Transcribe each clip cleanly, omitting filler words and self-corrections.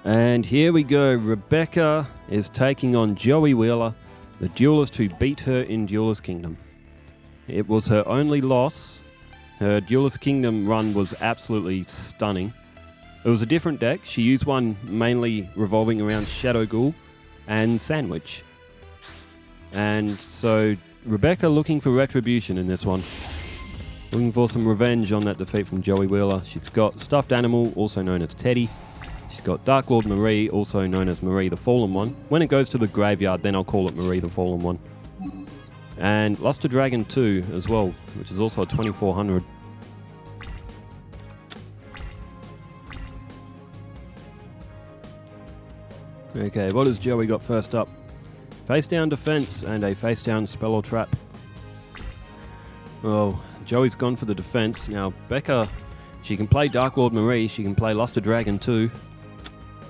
And here we go. Rebecca is taking on Joey Wheeler, the duelist who beat her in Duelist Kingdom. It was her only loss. Her Duelist Kingdom run was absolutely stunning. It was a different deck. She used one mainly revolving around Shadow Ghoul and Sandwich. And so Rebecca looking for retribution in this one. Looking for some revenge on that defeat from Joey Wheeler. She's got Stuffed Animal, also known as Teddy. She's got Dark Lord Marie, also known as Marie the Fallen One. When it goes to the graveyard, then I'll call it Marie the Fallen One. And Luster Dragon 2 as well, which is also a 2400. Okay, what has Joey got first up? Face down defense and a face down spell or trap. Well, Joey's gone for the defense. Now, Becca, she can play Dark Lord Marie, she can play Luster Dragon 2.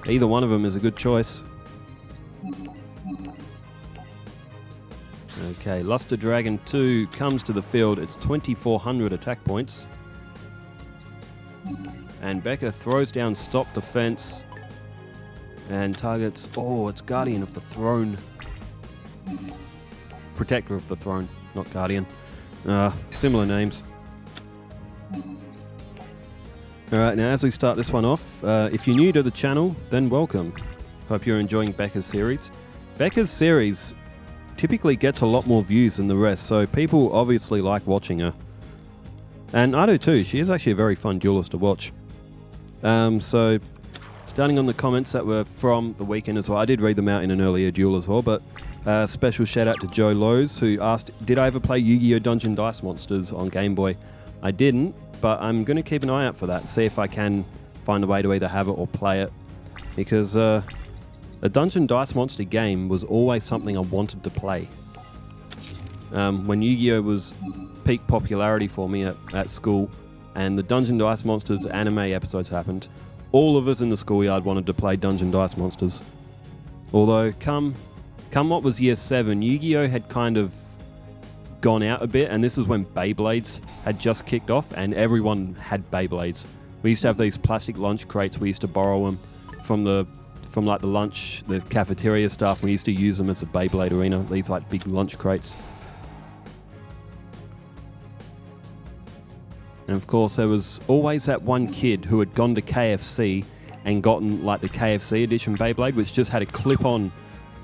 Either one of them is a good choice. Okay, Luster Dragon 2 comes to the field. It's 2400 attack points. And Becca throws down Stop Defense and targets... Oh, it's Guardian of the Throne. Protector of the Throne, not Guardian. Similar names. Alright, now as we start this one off, if you're new to the channel, then welcome. Hope you're enjoying Becca's series. Becca's series typically gets a lot more views than the rest, so people obviously like watching her. And I do too. She is actually a very fun duelist to watch. So, starting on the comments that were from the weekend as well, I did read them out in an earlier duel as well, but special shout out to Joe Lowe's, who asked, did I ever play Yu-Gi-Oh! Dungeon Dice Monsters on Game Boy? I didn't, but I'm going to keep an eye out for that, see if I can find a way to either have it or play it, because a Dungeon Dice Monster game was always something I wanted to play. When Yu-Gi-Oh! Was peak popularity for me at school, and the Dungeon Dice Monsters anime episodes happened, all of us in the schoolyard wanted to play Dungeon Dice Monsters. Although, come what was year 7, Yu-Gi-Oh! Had kind of gone out a bit, and this is when Beyblades had just kicked off, and everyone had Beyblades. We used to have these plastic lunch crates. We used to borrow them from the cafeteria stuff. We used to use them as a Beyblade arena, these like big lunch crates. And of course, there was always that one kid who had gone to KFC and gotten like the KFC edition Beyblade, which just had a clip-on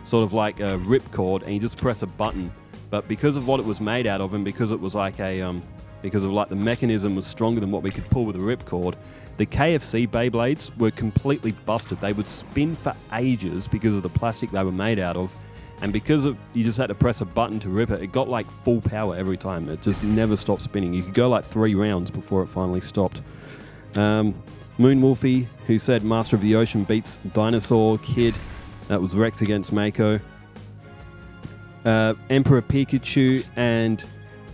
sort of like a ripcord, and you just press a button. But because of what it was made out of, and because it was like because of like the mechanism was stronger than what we could pull with a ripcord, the KFC Beyblades were completely busted. They would spin for ages because of the plastic they were made out of, and because of you just had to press a button to rip it, it got like full power every time. It just never stopped spinning. You could go like 3 rounds before it finally stopped. Moonwolfie, who said Master of the Ocean beats Dinosaur Kid. That was Rex against Mako. Emperor Pikachu and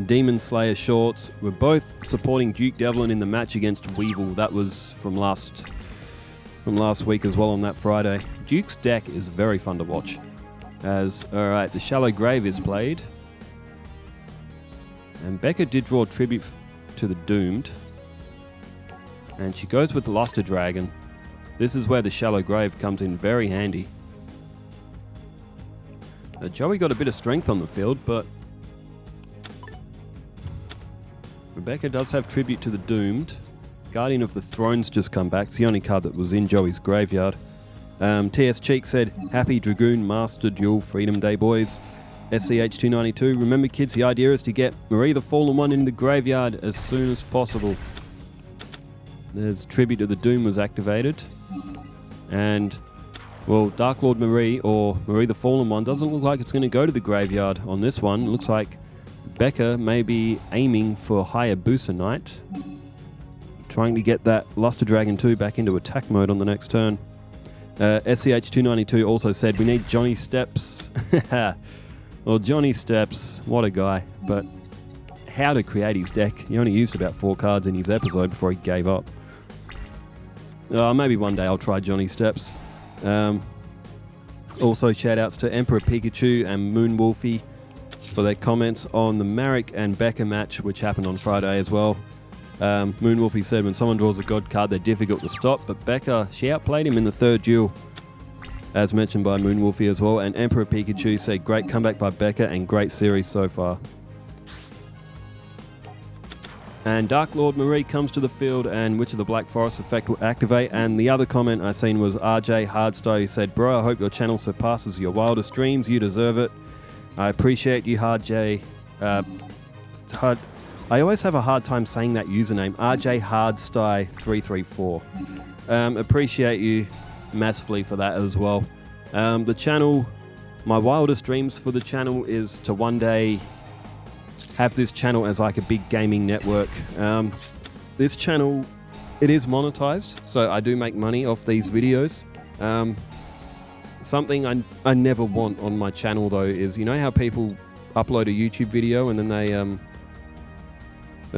Demon Slayer Shorts were both supporting Duke Devlin in the match against Weevil. That was from last week as well on that Friday. Duke's deck is very fun to watch. Alright, the Shallow Grave is played. And Becca did draw tribute to the Doomed. And she goes with the Luster Dragon. This is where the Shallow Grave comes in very handy. Joey got a bit of strength on the field, but Rebecca does have tribute to the Doomed. Guardian of the Throne's just come back. It's the only card that was in Joey's graveyard. TS Cheek said, Happy Dragoon Master Duel Freedom Day, boys. SCH292, remember kids, the idea is to get Marie the Fallen One in the graveyard as soon as possible. There's tribute to the Doom was activated. And... well, Dark Lord Marie, or Marie the Fallen One, doesn't look like it's going to go to the graveyard on this one. It looks like Becca may be aiming for Hayabusa Knight, trying to get that Luster Dragon 2 back into attack mode on the next turn. SCH292 also said, we need Johnny Steps. Well, Johnny Steps, what a guy. But how to create his deck. He only used about 4 cards in his episode before he gave up. Maybe one day I'll try Johnny Steps. Also shout-outs to Emperor Pikachu and Moonwolfie for their comments on the Marek and Becca match, which happened on Friday as well. Moonwolfie said when someone draws a god card, they're difficult to stop, but Becca, she outplayed him in the third duel, as mentioned by Moonwolfie as well. And Emperor Pikachu said, great comeback by Becca and great series so far. And Dark Lord Marie comes to the field, and Witch of the Black Forest effect will activate. And the other comment I seen was RJ Hardstyle. He said, bro, I hope your channel surpasses your wildest dreams. You deserve it. I appreciate you, Hard J. I always have a hard time saying that username, RJ Hardstyle 334. Appreciate you massively for that as well. The channel, my wildest dreams for the channel is to one day have this channel as like a big gaming network. This channel, it is monetized, so I do make money off these videos. Something I never want on my channel though is, you know how people upload a YouTube video and then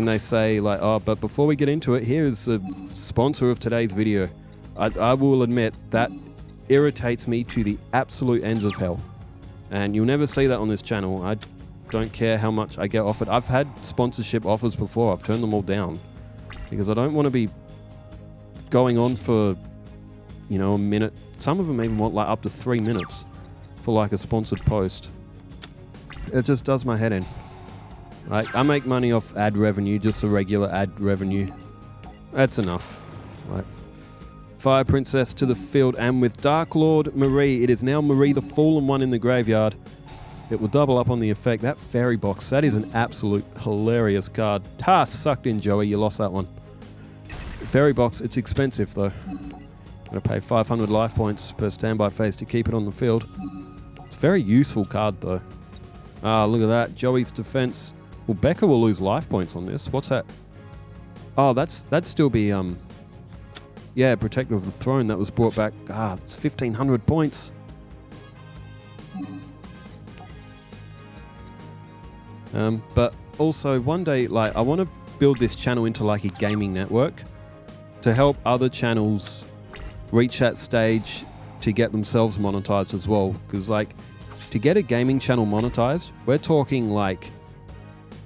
they say like, oh, but before we get into it, here's the sponsor of today's video. I will admit that irritates me to the absolute ends of hell. And you'll never see that on this channel. I don't care how much I get offered. I've had sponsorship offers before. I've turned them all down because I don't want to be going on for, you know, a minute. Some of them even want like up to 3 minutes for like a sponsored post. It just does my head in. Like, I make money off ad revenue, just the regular ad revenue. That's enough. Right. Fire Princess to the field, and with Dark Lord Marie, it is now Marie the Fallen One in the graveyard. It will double up on the effect. That fairy box, that is an absolute hilarious card. Ha! Sucked in, Joey. You lost that one. Fairy box, it's expensive though. Gotta pay 500 life points per standby phase to keep it on the field. It's a very useful card though. Ah, look at that. Joey's defense. Well, Becca will lose life points on this. What's that? Oh, that'd still be, yeah, Protector of the Throne. That was brought back. Ah, it's 1,500 points. But also one day, like, I want to build this channel into like a gaming network to help other channels reach that stage to get themselves monetized as well. Because, like, to get a gaming channel monetized, we're talking like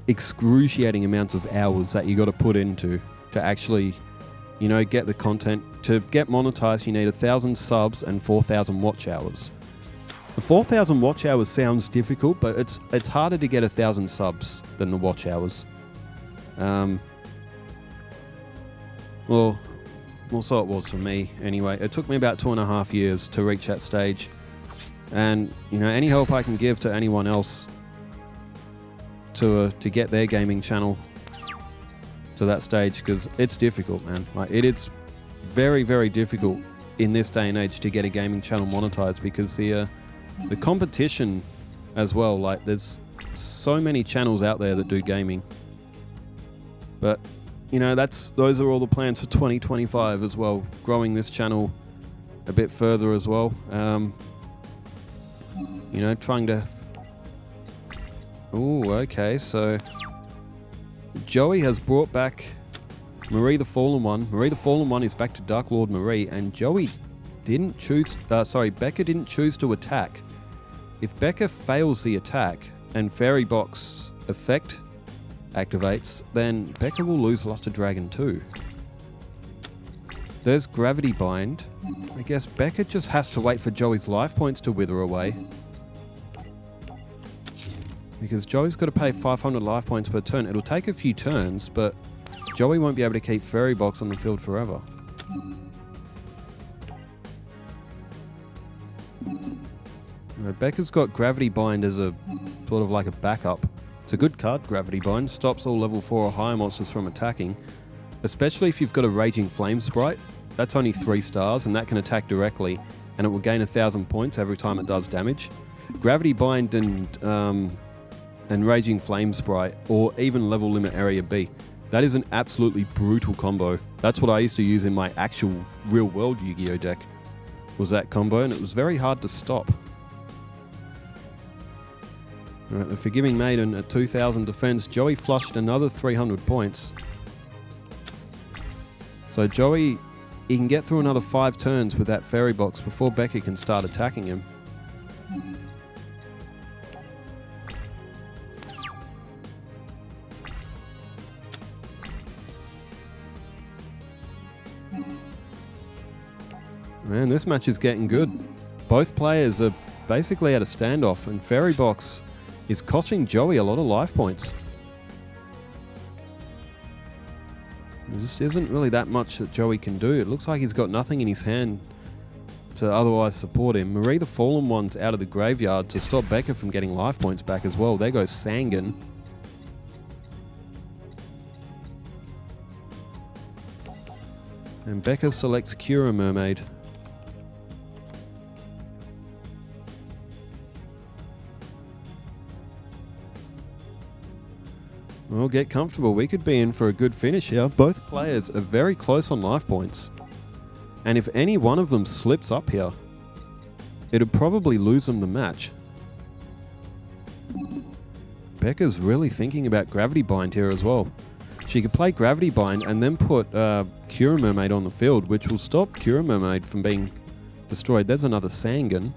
excruciating amounts of hours that you got to put into to actually, you know, get the content. To get monetized, you need 1,000 subs and 4,000 watch hours. The 4,000 watch hours sounds difficult, but it's harder to get 1,000 subs than the watch hours. Well, so it was for me anyway. It took me about 2.5 years to reach that stage. And, you know, any help I can give to anyone else to get their gaming channel to that stage, because it's difficult, man. Like, it is very, very difficult in this day and age to get a gaming channel monetized, because the competition as well, like, there's so many channels out there that do gaming. But, you know, those are all the plans for 2025 as well, growing this channel a bit further as well. You know, trying to... Ooh, okay, so Joey has brought back Marie the Fallen One. Marie the Fallen One is back to Dark Lord Marie, and Joey didn't choose... Becca didn't choose to attack. If Becca fails the attack and Fairy Box effect activates, then Becca will lose Luster Dragon too. There's Gravity Bind. I guess Becca just has to wait for Joey's life points to wither away, because Joey's got to pay 500 life points per turn. It'll take a few turns, but Joey won't be able to keep Fairy Box on the field forever. Becca's got Gravity Bind as a sort of like a backup. It's a good card, Gravity Bind. Stops all level 4 or higher monsters from attacking, especially if you've got a Raging Flame sprite. That's only 3 stars, and that can attack directly, and it will gain 1,000 points every time it does damage. Gravity Bind and Raging Flame sprite, or even Level Limit Area B. That is an absolutely brutal combo. That's what I used to use in my actual real-world Yu-Gi-Oh deck, was that combo, and it was very hard to stop. Alright, the Forgiving Maiden at 2,000 defense. Joey flushed another 300 points. So Joey, he can get through another 5 turns with that Fairy Box before Becca can start attacking him. Man, this match is getting good. Both players are basically at a standoff, and Fairy Box is costing Joey a lot of life points. There just isn't really that much that Joey can do. It looks like he's got nothing in his hand to otherwise support him. Marie the Fallen One's out of the graveyard to stop Becca from getting life points back as well. There goes Sangan. And Becca selects Cura Mermaid. Well, get comfortable. We could be in for a good finish here. Both players are very close on life points. And if any one of them slips up here, it'd probably lose them the match. Becca's really thinking about Gravity Bind here as well. She could play Gravity Bind and then put Cura Mermaid on the field, which will stop Cura Mermaid from being destroyed. There's another Sangan.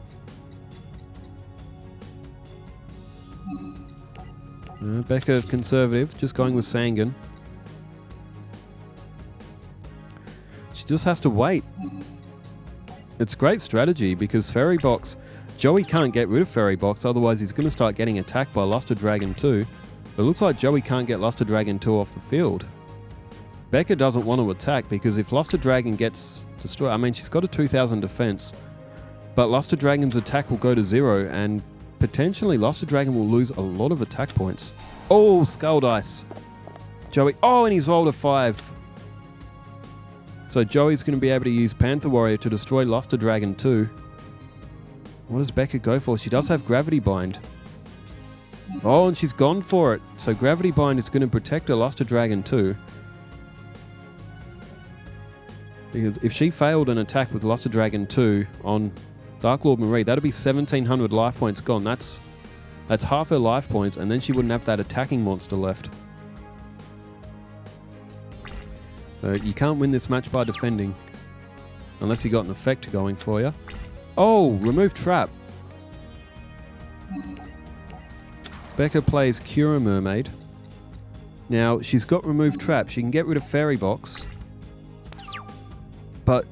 Becca conservative, just going with Sangan. She just has to wait. It's great strategy because Fairy Box, Joey can't get rid of Fairy Box, otherwise he's going to start getting attacked by Luster Dragon 2. But it looks like Joey can't get Luster Dragon 2 off the field. Becca doesn't want to attack because if Luster Dragon gets destroyed, I mean, she's got a 2000 defense, but Luster Dragon's attack will go to 0 and potentially Luster Dragon will lose a lot of attack points. Oh, Skull Dice. Joey, oh, and he's rolled a 5. So Joey's going to be able to use Panther Warrior to destroy Luster Dragon 2. What does Becca go for? She does have Gravity Bind. Oh, and she's gone for it. So Gravity Bind is going to protect her Luster Dragon 2. Because if she failed an attack with Luster Dragon 2 on Dark Lord Marie, that'd be 1700 life points gone. That's half her life points, and then she wouldn't have that attacking monster left. So you can't win this match by defending. Unless you got an effect going for you. Oh, remove trap. Becca plays Cura Mermaid. Now, she's got remove trap. She can get rid of Fairy Box. But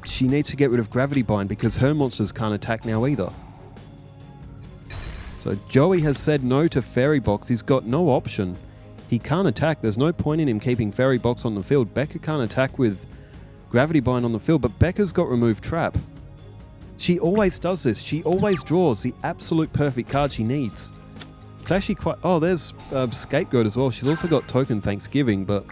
she needs to get rid of Gravity Bind because her monsters can't attack now either. So Joey has said no to Fairy Box. He's got no option. He can't attack. There's no point in him keeping Fairy Box on the field. Becca can't attack with Gravity Bind on the field, but Becca's got remove trap. She always does this. She always draws the absolute perfect card she needs. It's actually quite... Oh, there's Scapegoat as well. She's also got Token Thanksgiving, but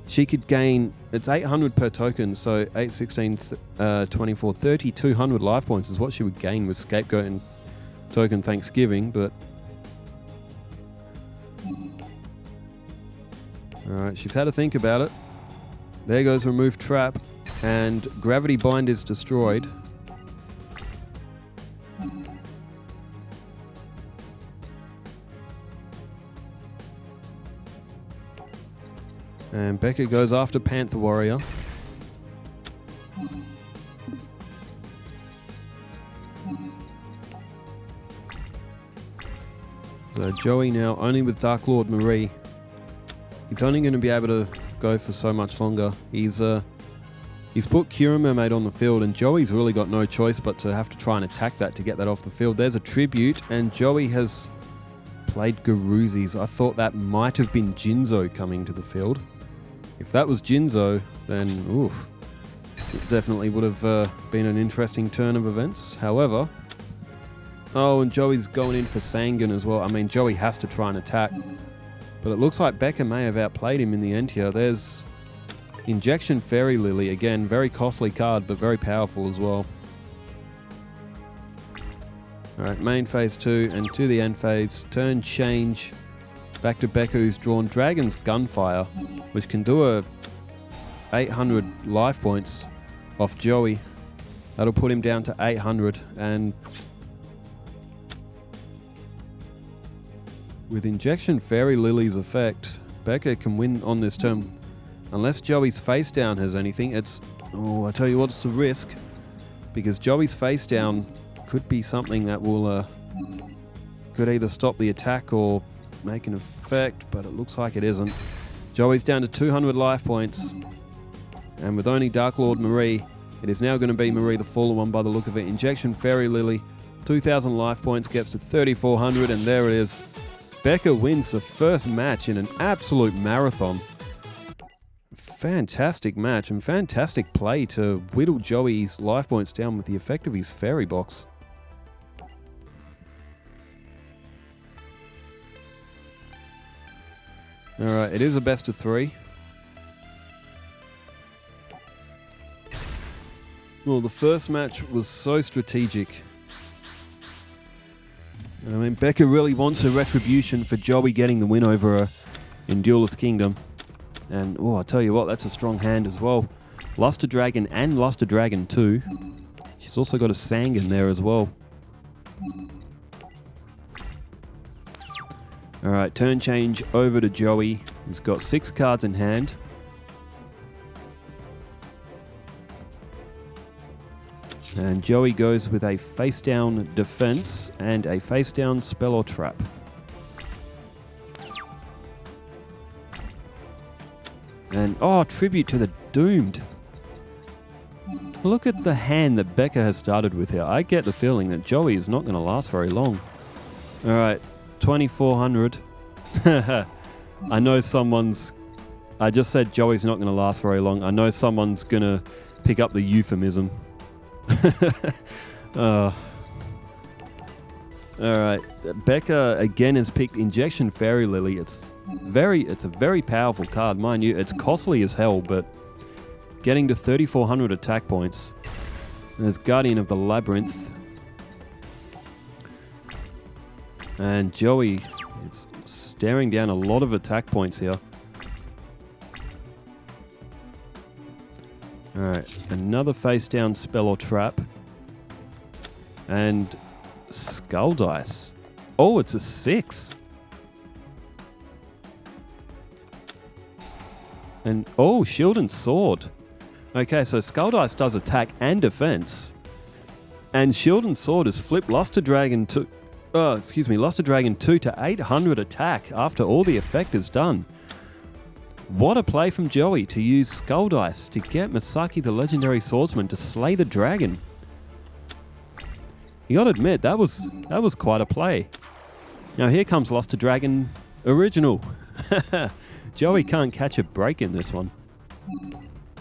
she could gain... It's 800 per token, so 8, 16, 24, 3,200 life points is what she would gain with Scapegoat and Token Thanksgiving, but... Alright, she's had to think about it. There goes remove trap, and Gravity Bind is destroyed. And Becca goes after Panther Warrior. So Joey now only with Dark Lord Marie. He's only going to be able to go for so much longer. He's put Cura Mermaid on the field, and Joey's really got no choice but to have to try and attack that to get that off the field. There's a tribute, and Joey has played Garuzis. I thought that might have been Jinzo coming to the field. If that was Jinzo, then oof, it definitely would have been an interesting turn of events. However, oh, and Joey's going in for Sangan as well. I mean, Joey has to try and attack. But it looks like Becca may have outplayed him in the end here. There's Injection Fairy Lily. Again, very costly card, but very powerful as well. Alright, main phase 2 and to the end phase. Turn change. Back to Becca, who's drawn Dragon's Gunfire, which can do a 800 life points off Joey. That'll put him down to 800, and with Injection Fairy Lily's effect, Becca can win on this turn. Unless Joey's face down has anything, it's... Oh, I tell you what, it's a risk. Because Joey's face down could be something that will... could either stop the attack or make an effect, but it looks like it isn't. Joey's down to 200 life points. And with only Dark Lord Marie, It is now going to be Marie the Faller one by the look of it. Injection Fairy Lily, 2,000 life points, gets to 3,400, and there it is. Becca wins the first match in an absolute marathon. Fantastic match and fantastic play to whittle Joey's life points down with the effect of his fairy box. Alright, it is a best of 3. Well, the first match was so strategic. I mean, Becca really wants her retribution for Joey getting the win over her in Duelist Kingdom. And, oh, I tell you what, that's a strong hand as well. Luster Dragon and Luster Dragon 2. She's also got a Sangan there as well. Alright, turn change over to Joey. He's got 6 cards in hand. And Joey goes with a face-down defense and a face-down spell or trap. And, oh, tribute to the Doomed. Look at the hand that Becca has started with here. I get the feeling that Joey is not going to last very long. Alright, 2,400. I know someone's... I just said Joey's not going to last very long. I know someone's going to pick up the euphemism. Alright, Becca again has picked Injection Fairy Lily. It's a very powerful card, mind you. It's costly as hell, but getting to 3,400 attack points. There's Guardian of the Labyrinth. And Joey is staring down a lot of attack points here. Alright, another face down spell or trap. And Skull Dice. Oh, it's a 6. And, oh, Shield and Sword. Okay, so Skull Dice does attack and defense. And Shield and Sword is flipped Luster Dragon 2... Luster Dragon 2 to 800 attack after all the effect is done. What a play from Joey to use Skull Dice to get Masaki the Legendary Swordsman to slay the dragon. You gotta admit, that was quite a play. Now here comes Luster Dragon Original. Joey can't catch a break in this one.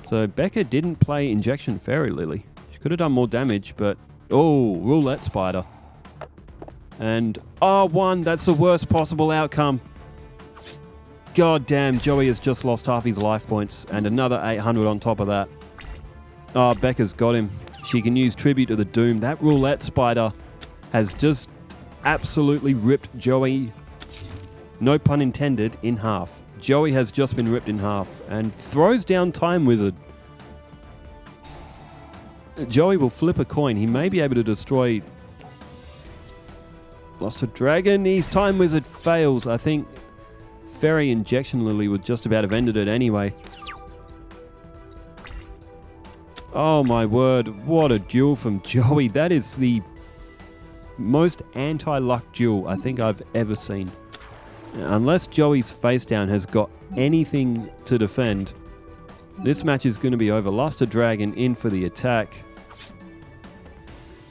So Becca didn't play Injection Fairy Lily. She could have done more damage, but... Oh, Roulette Spider. And... Oh, 1! That's the worst possible outcome. God damn, Joey has just lost half his life points, and another 800 on top of that. Oh, Becca's got him. She can use Tribute to the Doom. That Roulette Spider has just absolutely ripped Joey, no pun intended, in half. Joey has just been ripped in half, and throws down Time Wizard. Joey will flip a coin. He may be able to destroy Luster Dragon. His Time Wizard fails. I think Fairy Injection Lily would just about have ended it anyway. Oh my word, what a duel from Joey. That is the most anti-luck duel I think I've ever seen. Unless Joey's face down has got anything to defend, this match is going to be over. Luster Dragon in for the attack.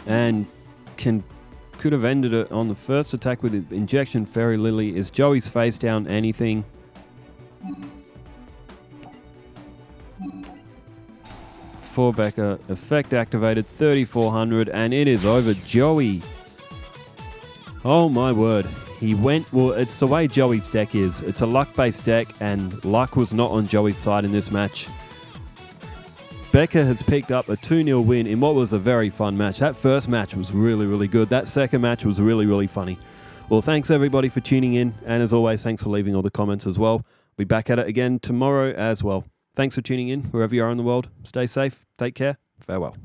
And could have ended it on the first attack with Injection Fairy Lily. Is Joey's face down anything? For Becca, effect activated, 3,400, and it is over. Joey. Oh my word. He went, well, it's the way Joey's deck is. It's a luck-based deck, and luck was not on Joey's side in this match. Becca has picked up a 2-0 win in what was a very fun match. That first match was really, really good. That second match was really, really funny. Well, thanks everybody for tuning in, and as always, thanks for leaving all the comments as well. We'll be back at it again tomorrow as well. Thanks for tuning in, wherever you are in the world. Stay safe, take care, farewell.